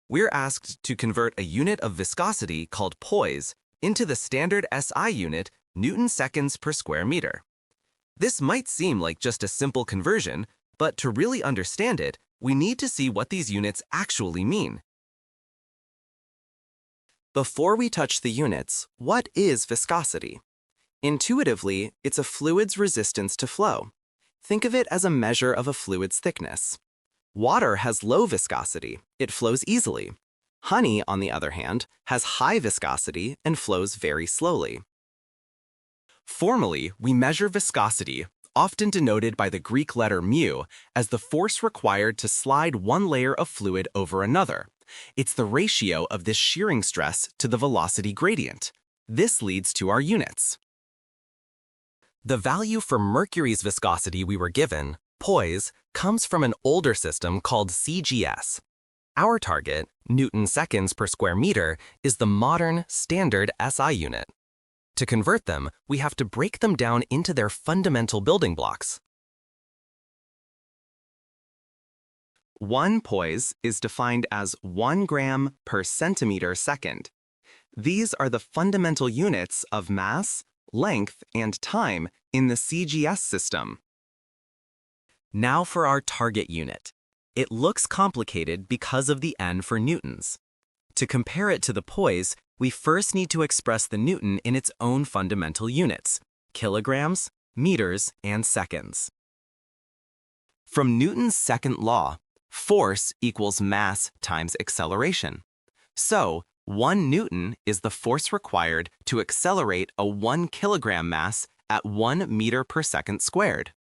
We're asked to convert a unit of viscosity called poise into the standard SI unit, Newton seconds per square meter. This might seem like just a simple conversion, but to really understand it, we need to see what these units actually mean. Before we touch the units, what is viscosity? Intuitively, it's a fluid's resistance to flow. Think of it as a measure of a fluid's thickness. Water has low viscosity, it flows easily. Honey, on the other hand, has high viscosity and flows very slowly. Formally, we measure viscosity, often denoted by the Greek letter mu, as the force required to slide one layer of fluid over another. It's the ratio of this shearing stress to the velocity gradient. This leads to our units. The value for mercury's viscosity we were given, Poise, comes from an older system called CGS. Our target, Newton seconds per square meter, is the modern, standard SI unit. To convert them, we have to break them down into their fundamental building blocks. 1 poise is defined as 1 gram per centimeter second. These are the fundamental units of mass, length, and time in the CGS system. Now for our target unit. It looks complicated because of the N for newtons. To compare it to the poise, we first need to express the newton in its own fundamental units, kilograms, meters, and seconds. From Newton's second law, force equals mass times acceleration. So, 1 newton is the force required to accelerate a 1 kilogram mass at 1 meter per second squared.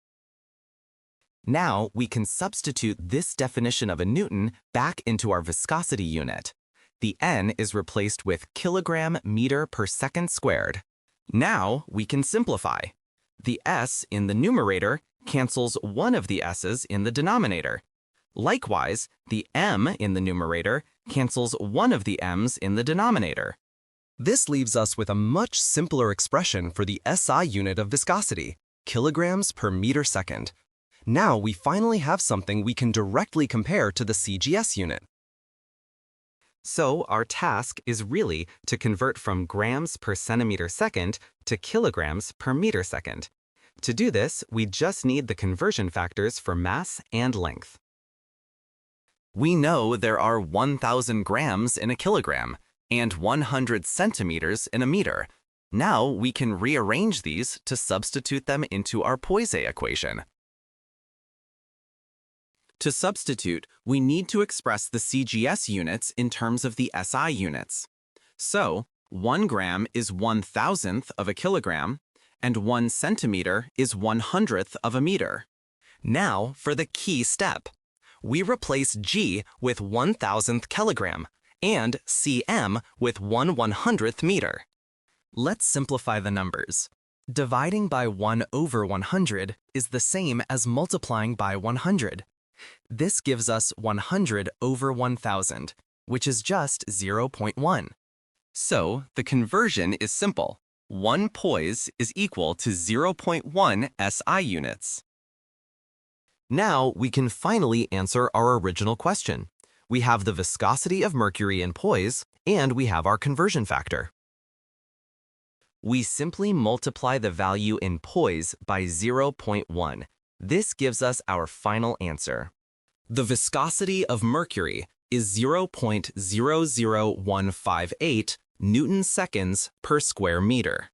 Now we can substitute this definition of a newton back into our viscosity unit. The N is replaced with kilogram meter per second squared. Now we can simplify. The S in the numerator cancels one of the S's in the denominator. Likewise, the M in the numerator cancels one of the M's in the denominator. This leaves us with a much simpler expression for the SI unit of viscosity, kilograms per meter second. Now we finally have something we can directly compare to the CGS unit. So our task is really to convert from grams per centimeter second to kilograms per meter second. To do this, we just need the conversion factors for mass and length. We know there are 1,000 grams in a kilogram and 100 centimeters in a meter. Now we can rearrange these to substitute them into our Poise equation. To substitute, we need to express the CGS units in terms of the SI units. So, 1 gram is 1,000th of a kilogram, and 1 centimeter is 100th of a meter. Now for the key step. We replace G with 1,000th kilogram and cm with 1/100th meter. Let's simplify the numbers. Dividing by 1 over 100 is the same as multiplying by 100. This gives us 100 over 1,000, which is just 0.1. So the conversion is simple. 1 poise is equal to 0.1 SI units. Now we can finally answer our original question. We have the viscosity of mercury in poise, and we have our conversion factor. We simply multiply the value in poise by 0.1. This gives us our final answer. The viscosity of mercury is 0.00158 Newton seconds per square meter.